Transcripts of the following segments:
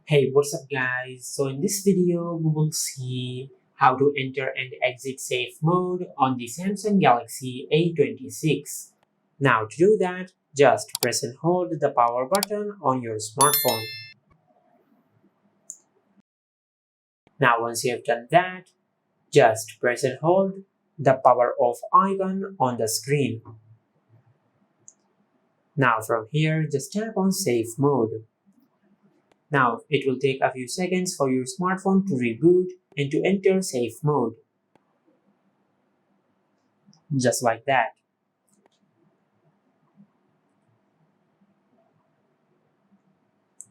Hey, what's up guys? So in this video, we will see how to enter and exit safe mode on the Samsung Galaxy A26. Now to do that, just press and hold the power button on your smartphone. Now once you have done that, just press and hold the power off icon on the screen. Now from here, just tap on safe mode. Now it will take a few seconds for your smartphone to reboot and to enter safe mode. Just like that.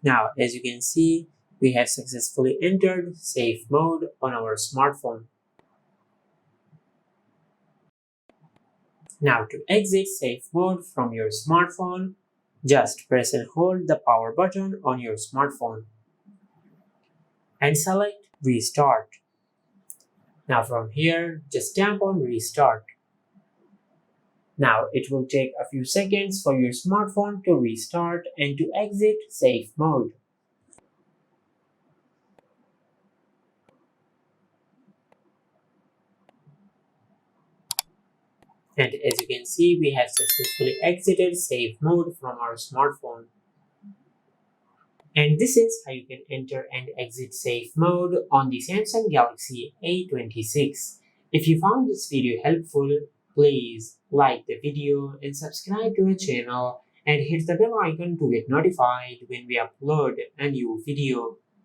Now, as you can see, we have successfully entered safe mode on our smartphone. Now, to exit safe mode from your smartphone, just press and hold the power button on your smartphone and select Restart. Now, from here, just tap on Restart. Now, it will take a few seconds for your smartphone to restart and to exit safe mode. And as you can see, we have successfully exited safe mode from our smartphone. And this is how you can enter and exit safe mode on the Samsung Galaxy A26. If you found this video helpful, please like the video and subscribe to our channel and hit the bell icon to get notified when we upload a new video.